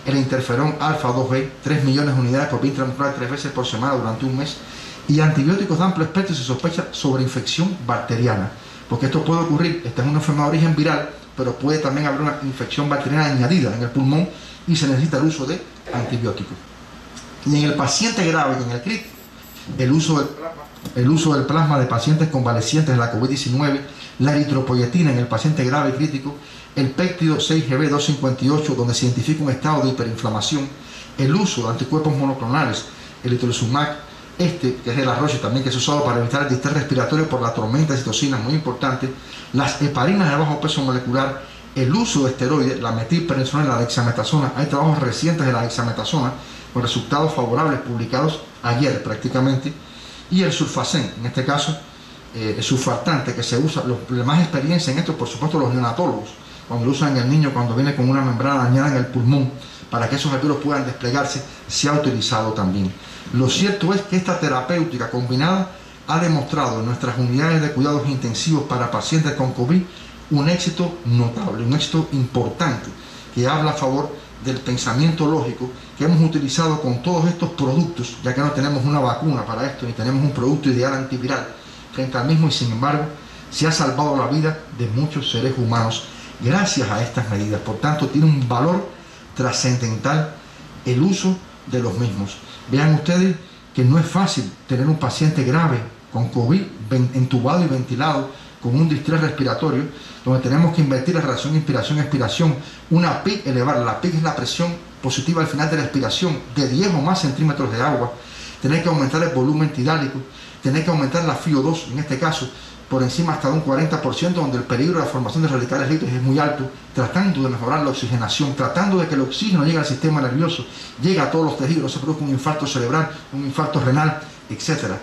el interferón alfa 2B, 3 millones de unidades por vía intramuscular 3 veces por semana durante un mes, y antibióticos de amplio espectro si se sospecha sobre infección bacteriana, porque esto puede ocurrir, esta es una enfermedad de origen viral, pero puede también haber una infección bacteriana añadida en el pulmón y se necesita el uso de antibióticos. Y en el paciente grave y en el crítico, el uso del plasma de pacientes convalecientes de la COVID-19, la eritropoyetina en el paciente grave y crítico, el péptido 6GB258, donde se identifica un estado de hiperinflamación, el uso de anticuerpos monoclonales, el itolizumab, que es de la Roche también, que es usado para evitar el distrés respiratorio por la tormenta de citocinas, muy importante, las heparinas de bajo peso molecular, el uso de esteroides, la metilprednisolona y la dexametasona. Hay trabajos recientes de la dexametasona con resultados favorables publicados ayer prácticamente, y el sulfacén, en este caso el sulfatante, que se usa, los más experiencia en esto por supuesto los neonatólogos, cuando lo usan en el niño cuando viene con una membrana dañada en el pulmón, para que esos alveolos puedan desplegarse, se ha utilizado también. Lo cierto es que esta terapéutica combinada ha demostrado en nuestras unidades de cuidados intensivos para pacientes con COVID un éxito notable, un éxito importante, que habla a favor del pensamiento lógico que hemos utilizado con todos estos productos, ya que no tenemos una vacuna para esto, ni tenemos un producto ideal antiviral frente al mismo, y sin embargo se ha salvado la vida de muchos seres humanos gracias a estas medidas. Por tanto, tiene un valor trascendental el uso de los mismos. Vean ustedes que no es fácil tener un paciente grave con COVID, entubado y ventilado, con un distrés respiratorio, donde tenemos que invertir la relación inspiración-expiración, una PIC elevada. La PIC es la presión positiva al final de la expiración, de 10 o más centímetros de agua, tener que aumentar el volumen tidálico, tener que aumentar la FiO2, en este caso, por encima hasta de un 40%, donde el peligro de la formación de radicales libres es muy alto, tratando de mejorar la oxigenación, tratando de que el oxígeno llegue al sistema nervioso, llegue a todos los tejidos, no se produzca un infarto cerebral, un infarto renal, etc.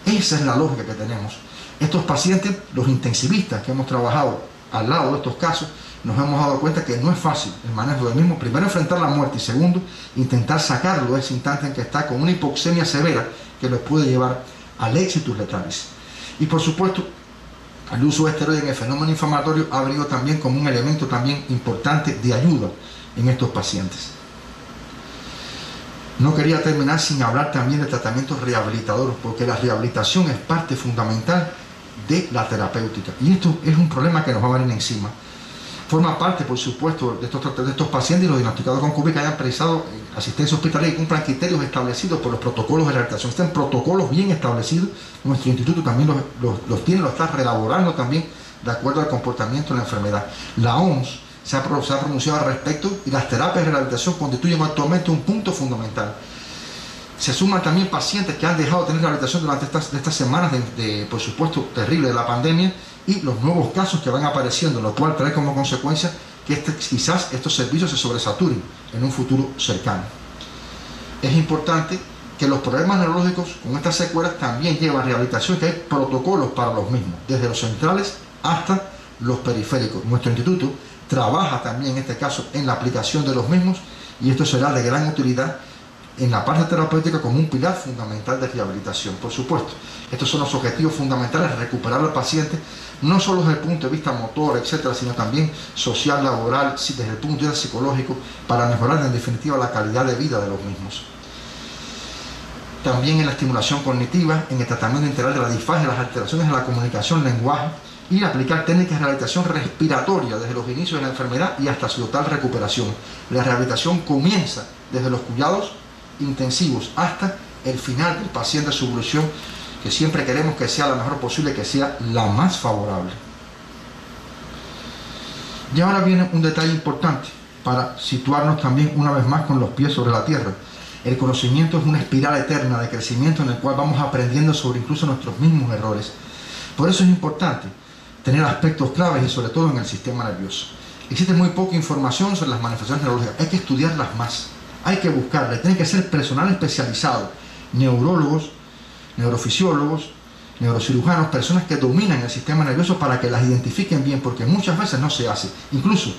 Esa es la lógica que tenemos. Estos pacientes, los intensivistas que hemos trabajado al lado de estos casos, nos hemos dado cuenta que no es fácil el manejo del mismo. Primero, enfrentar la muerte, y segundo, intentar sacarlo de ese instante en que está con una hipoxemia severa que los puede llevar al éxitus letalis. Y por supuesto, el uso de esteroides en el fenómeno inflamatorio ha venido también como un elemento también importante de ayuda en estos pacientes. No quería terminar sin hablar también de tratamientos rehabilitadores, porque la rehabilitación es parte fundamental de la terapéutica, y esto es un problema que nos va a venir encima. Forma parte, por supuesto, de estos pacientes y los diagnosticados con COVID que hayan precisado asistencia hospitalaria y cumplan criterios establecidos por los protocolos de rehabilitación. Están protocolos bien establecidos, nuestro instituto también los tiene, los está reelaborando también de acuerdo al comportamiento de la enfermedad. La OMS se ha pronunciado al respecto y las terapias de rehabilitación constituyen actualmente un punto fundamental. Se suman también pacientes que han dejado de tener rehabilitación durante estas semanas por supuesto, terrible de la pandemia y los nuevos casos que van apareciendo, lo cual trae como consecuencia que quizás estos servicios se sobresaturen en un futuro cercano. Es importante que los problemas neurológicos con estas secuelas también llevan rehabilitación, que hay protocolos para los mismos, desde los centrales hasta los periféricos. Nuestro instituto trabaja también en este caso en la aplicación de los mismos y esto será de gran utilidad en la parte terapéutica como un pilar fundamental de rehabilitación. Por supuesto, estos son los objetivos fundamentales: recuperar al paciente, no solo desde el punto de vista motor, etcétera, sino también social, laboral, desde el punto de vista psicológico, para mejorar en definitiva la calidad de vida de los mismos. También en la estimulación cognitiva, en el tratamiento integral de la disfagia, las alteraciones en la comunicación, lenguaje, y aplicar técnicas de rehabilitación respiratoria desde los inicios de la enfermedad y hasta su total recuperación. La rehabilitación comienza desde los cuidados intensivos hasta el final del paciente, su evolución, que siempre queremos que sea la mejor posible, que sea la más favorable. Y ahora viene un detalle importante para situarnos también una vez más con los pies sobre la tierra. El conocimiento es una espiral eterna de crecimiento en el cual vamos aprendiendo sobre incluso nuestros mismos errores. Por eso es importante tener aspectos claves y sobre todo en el sistema nervioso. Existe muy poca información sobre las manifestaciones neurológicas, hay que estudiarlas más, hay que buscarlas, tiene que ser personal especializado, neurólogos, neurofisiólogos, neurocirujanos, personas que dominan el sistema nervioso para que las identifiquen bien, porque muchas veces no se hace. Incluso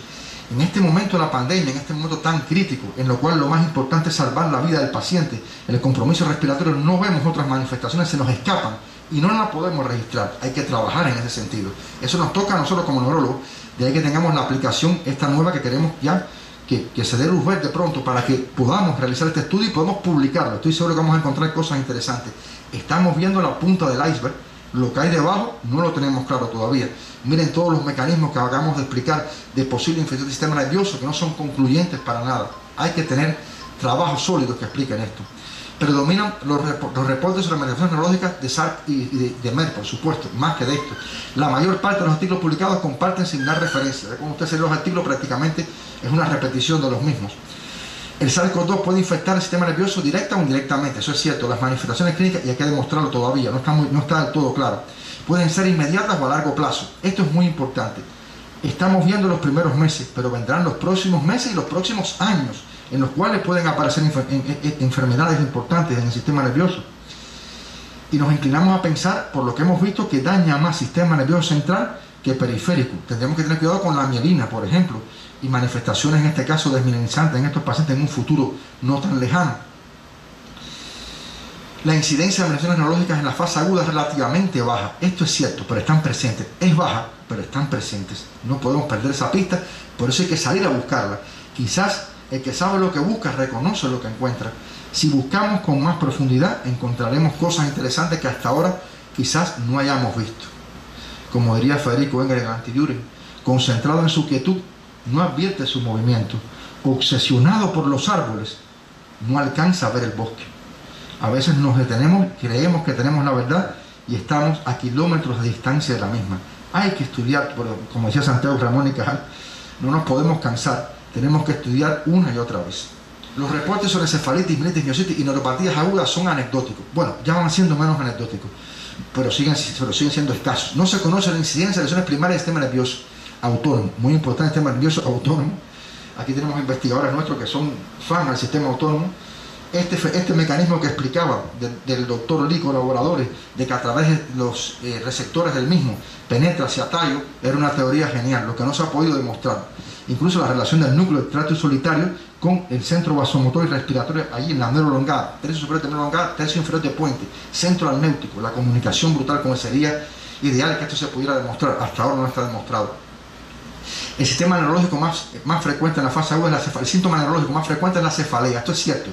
en este momento de la pandemia, en este momento tan crítico, en lo cual lo más importante es salvar la vida del paciente, en el compromiso respiratorio, no vemos otras manifestaciones, se nos escapan y no las podemos registrar. Hay que trabajar en ese sentido. Eso nos toca a nosotros como neurólogos, de ahí que tengamos la aplicación esta nueva que queremos ya que se dé luz verde pronto para que podamos realizar este estudio y podamos publicarlo. Estoy seguro que vamos a encontrar cosas interesantes. Estamos viendo la punta del iceberg, lo que hay debajo no lo tenemos claro todavía. Miren todos los mecanismos que acabamos de explicar de posible infección del sistema nervioso que no son concluyentes para nada. Hay que tener trabajos sólidos que expliquen esto. Predominan los reportes sobre manifestaciones neurológicas de SARC y de MER, por supuesto, más que de esto. La mayor parte de los artículos publicados comparten sin dar referencia. Como ustedes ven, los artículos prácticamente es una repetición de los mismos. El SARS-CoV-2 puede infectar el sistema nervioso directa o indirectamente, eso es cierto. Las manifestaciones clínicas, y hay que demostrarlo todavía, no está del todo claro. Pueden ser inmediatas o a largo plazo. Esto es muy importante. Estamos viendo los primeros meses, pero vendrán los próximos meses y los próximos años, en los cuales pueden aparecer enfermedades importantes en el sistema nervioso. Y nos inclinamos a pensar, por lo que hemos visto, que daña más sistema nervioso central que periférico. Tendremos que tener cuidado con la mielina, por ejemplo, y manifestaciones, en este caso, desmielinizadas en estos pacientes en un futuro no tan lejano. La incidencia de manifestaciones neurológicas en la fase aguda es relativamente baja. Esto es cierto, pero están presentes. Es baja, pero están presentes. No podemos perder esa pista, por eso hay que salir a buscarla. Quizás el que sabe lo que busca reconoce lo que encuentra. Si buscamos con más profundidad, encontraremos cosas interesantes que hasta ahora quizás no hayamos visto. Como diría Federico Engel en Anti-Düren, concentrado en su quietud, no advierte su movimiento. Obsesionado por los árboles, no alcanza a ver el bosque. A veces nos detenemos, creemos que tenemos la verdad y estamos a kilómetros de distancia de la misma. Hay que estudiar, como decía Santiago Ramón y Cajal, no nos podemos cansar, tenemos que estudiar una y otra vez. Los reportes sobre encefalitis, mielitis, miositis y neuropatías agudas son anecdóticos. Bueno, ya van siendo menos anecdóticos, pero siguen siendo escasos. No se conoce la incidencia de lesiones primarias del sistema nervioso autónomo. Muy importante el sistema nervioso autónomo. Aquí tenemos investigadores nuestros que son fans del sistema autónomo. Este mecanismo que explicaba del doctor Lee, colaboradores, de que a través de los receptores del mismo penetra hacia tallo, era una teoría genial, lo que no se ha podido demostrar. Incluso la relación del núcleo del tracto solitario con el centro vasomotor y respiratorio, allí en la neurolongada, tercio superior de neurolongada, tercio inferior de puente, centro alméutico, la comunicación brutal, como sería ideal que esto se pudiera demostrar. Hasta ahora no está demostrado. El sistema neurológico más frecuente en la fase aguda es la cefalea. El síntoma neurológico más frecuente es la cefalea, esto es cierto,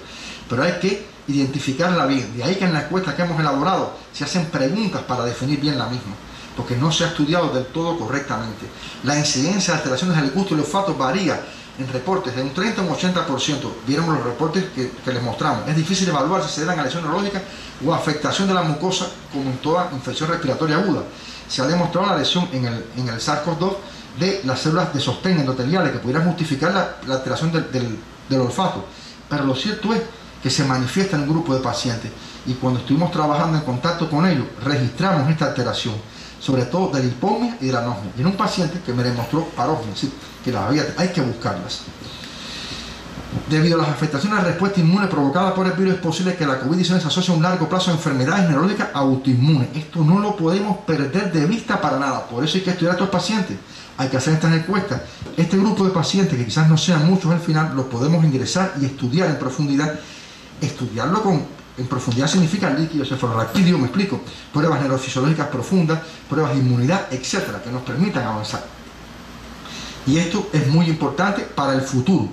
pero hay que identificarla bien. De ahí que en la encuesta que hemos elaborado se hacen preguntas para definir bien la misma, porque no se ha estudiado del todo correctamente. La incidencia de alteraciones del gusto y el olfato varía en reportes de un 30 a un 80%. Vieron los reportes que les mostramos. Es difícil evaluar si se deben a lesión neurológica o afectación de la mucosa, como en toda infección respiratoria aguda. Se ha demostrado la lesión en el SARS-CoV-2 de las células de sostén endoteliales que pudieran justificar la alteración del olfato. Pero lo cierto es que se manifiesta en un grupo de pacientes, y cuando estuvimos trabajando en contacto con ellos registramos esta alteración, sobre todo de la hiposmia y de la anosmia, y en un paciente que me demostró parosmia, es decir, que las había, hay que buscarlas. Debido a las afectaciones de la respuesta inmune provocada por el virus, es posible que la COVID-19 se asocie a un largo plazo a enfermedades neurológicas autoinmunes. Esto no lo podemos perder de vista para nada, por eso hay que estudiar a estos pacientes, hay que hacer estas encuestas. Este grupo de pacientes, que quizás no sean muchos al final, los podemos ingresar y estudiar en profundidad. Estudiarlo en profundidad significa líquido cefalorraquídeo, me explico, pruebas neurofisiológicas profundas, pruebas de inmunidad, etcétera, que nos permitan avanzar. Y esto es muy importante para el futuro.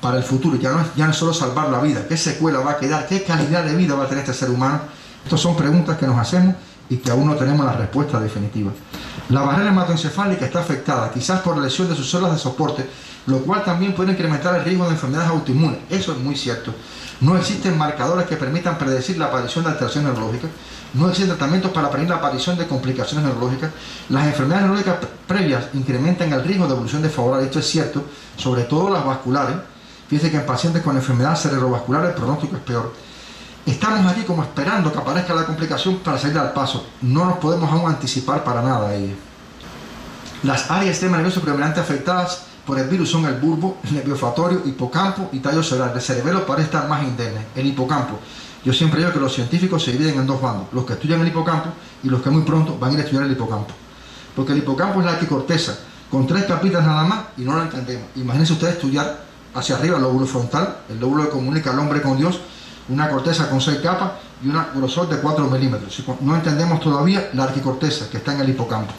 Para el futuro, ya no es solo salvar la vida, qué secuela va a quedar, qué calidad de vida va a tener este ser humano. Estas son preguntas que nos hacemos y que aún no tenemos la respuesta definitiva. La barrera hematoencefálica está afectada, quizás por lesión de sus células de soporte, lo cual también puede incrementar el riesgo de enfermedades autoinmunes. Eso es muy cierto. No existen marcadores que permitan predecir la aparición de alteraciones neurológicas. No existen tratamientos para prevenir la aparición de complicaciones neurológicas. Las enfermedades neurológicas previas incrementan el riesgo de evolución desfavorable. Esto es cierto, sobre todo las vasculares. Fíjense que en pacientes con enfermedad cerebrovascular el pronóstico es peor. Estamos aquí como esperando que aparezca la complicación para salir al paso. No nos podemos aún anticipar para nada a ella. Las áreas del sistema nervioso predominantemente afectadas por el virus son el bulbo, el nervio olfatorio, hipocampo y tallo cerebral. El cerebelo parece estar más indemne. El hipocampo. Yo siempre digo que los científicos se dividen en dos bandos, los que estudian el hipocampo y los que muy pronto van a ir a estudiar el hipocampo. Porque el hipocampo es la arquicorteza, con 3 capitas nada más y no lo entendemos. Imagínense ustedes estudiar hacia arriba el lóbulo frontal, el lóbulo que comunica al hombre con Dios, una corteza con 6 capas y un grosor de 4 milímetros. No entendemos todavía la arquicorteza que está en el hipocampo.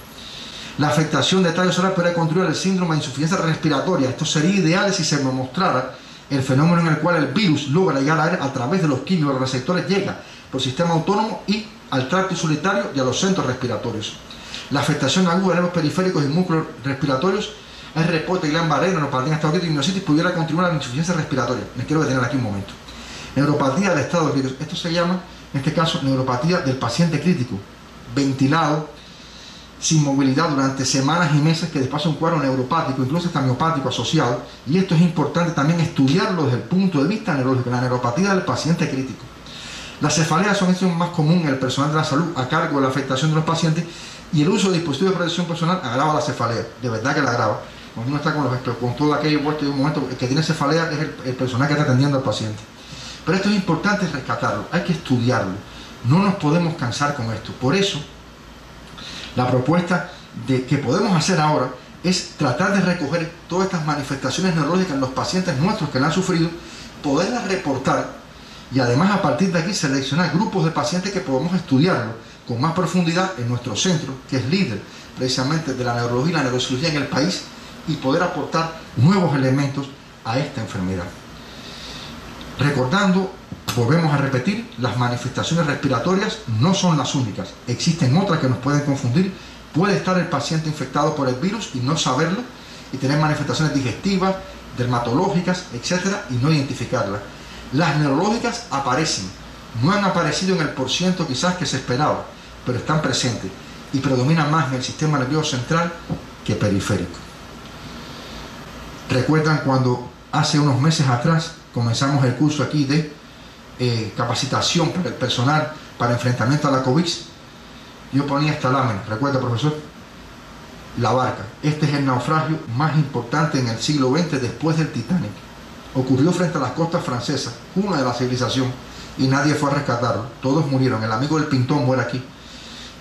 La afectación de tallo cerebral puede contribuir al síndrome de insuficiencia respiratoria. Esto sería ideal si se nos mostrara el fenómeno en el cual el virus logra llegar al aire a través de los quimios, los receptores, llega por sistema autónomo y al tracto solitario y a los centros respiratorios. La afectación aguda de nervios periféricos y músculos respiratorios, el reporte de Guillain-Barré, neuropatía estadounidense y miositis pudiera contribuir a la insuficiencia respiratoria. Me quiero detener aquí un momento. Neuropatía del estado crítico. Esto se llama, en este caso, neuropatía del paciente crítico, ventilado, sin movilidad durante semanas y meses, que después es un cuadro neuropático, incluso hasta miopático asociado, y esto es importante también estudiarlo desde el punto de vista neurológico, la neuropatía del paciente crítico. Las cefaleas son el más común en el personal de la salud a cargo de la afectación de los pacientes, y el uso de dispositivos de protección personal agrava la cefalea, de verdad que la agrava. Cuando uno está con todo aquello puesto en un momento, el que tiene cefalea es el personal que está atendiendo al paciente. Pero esto es importante rescatarlo, hay que estudiarlo, no nos podemos cansar con esto. Por eso, la propuesta que podemos hacer ahora es tratar de recoger todas estas manifestaciones neurológicas en los pacientes nuestros que la han sufrido, poderlas reportar y además a partir de aquí seleccionar grupos de pacientes que podamos estudiarlo con más profundidad en nuestro centro, que es líder precisamente de la neurología y la neurocirugía en el país, y poder aportar nuevos elementos a esta enfermedad. Recordando, volvemos a repetir, las manifestaciones respiratorias no son las únicas. Existen otras que nos pueden confundir. Puede estar el paciente infectado por el virus y no saberlo, y tener manifestaciones digestivas, dermatológicas, etcétera, y no identificarlas. Las neurológicas aparecen. No han aparecido en el % quizás que se esperaba, pero están presentes y predominan más en el sistema nervioso central que periférico. ¿Recuerdan cuando hace unos meses atrás comenzamos el curso aquí de capacitación para el personal para enfrentamiento a la COVID? Yo ponía esta lámina, ¿recuerda, profesor? La barca. Este es el naufragio más importante en el siglo XX después del Titanic. Ocurrió frente a las costas francesas, cuna de la civilización, y nadie fue a rescatarlo. Todos murieron. El amigo del Pintón muere aquí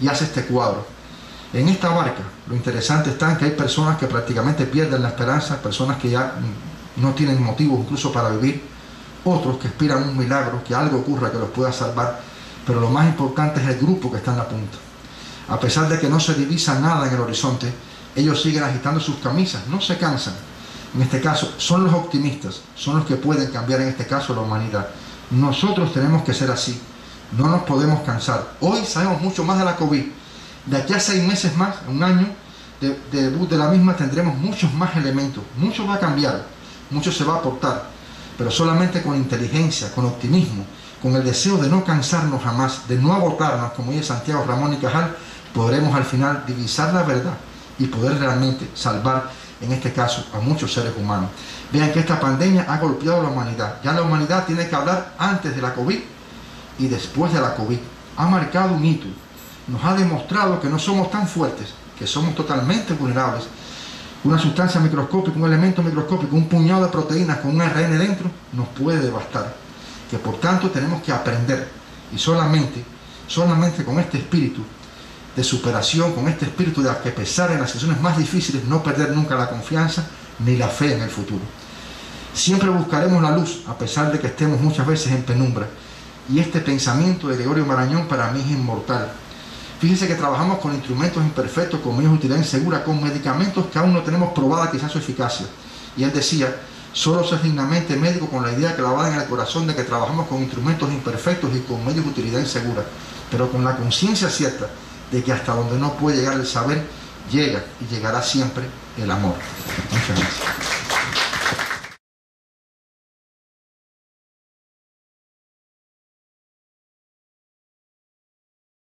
y hace este cuadro. En esta barca, lo interesante está en que hay personas que prácticamente pierden la esperanza, personas que ya no tienen motivos incluso para vivir, otros que aspiran a un milagro, que algo ocurra que los pueda salvar, pero lo más importante es el grupo que está en la punta. A pesar de que no se divisa nada en el horizonte, ellos siguen agitando sus camisas, no se cansan. En este caso, son los optimistas, son los que pueden cambiar en este caso la humanidad. Nosotros tenemos que ser así, no nos podemos cansar. Hoy sabemos mucho más de la COVID. De aquí a 6 meses más, un año de debut de la misma, tendremos muchos más elementos. Mucho va a cambiar, mucho se va a aportar, pero solamente con inteligencia, con optimismo, con el deseo de no cansarnos jamás, de no agotarnos, como dice Santiago Ramón y Cajal, podremos al final divisar la verdad y poder realmente salvar, en este caso, a muchos seres humanos. Vean que esta pandemia ha golpeado a la humanidad. Ya la humanidad tiene que hablar antes de la COVID y después de la COVID. Ha marcado un hito. Nos ha demostrado que no somos tan fuertes, que somos totalmente vulnerables. Una sustancia microscópica, un elemento microscópico, un puñado de proteínas con un ARN dentro, nos puede devastar. Que por tanto tenemos que aprender. Y solamente con este espíritu de superación, con este espíritu de que pesar en las situaciones más difíciles, no perder nunca la confianza ni la fe en el futuro. Siempre buscaremos la luz, a pesar de que estemos muchas veces en penumbra. Y este pensamiento de Gregorio Marañón para mí es inmortal. Fíjense que trabajamos con instrumentos imperfectos, con medios de utilidad insegura, con medicamentos que aún no tenemos probada quizás su eficacia. Y él decía, solo se es dignamente médico con la idea clavada en el corazón de que trabajamos con instrumentos imperfectos y con medios de utilidad insegura, pero con la conciencia cierta de que hasta donde no puede llegar el saber, llega y llegará siempre el amor. Muchas gracias.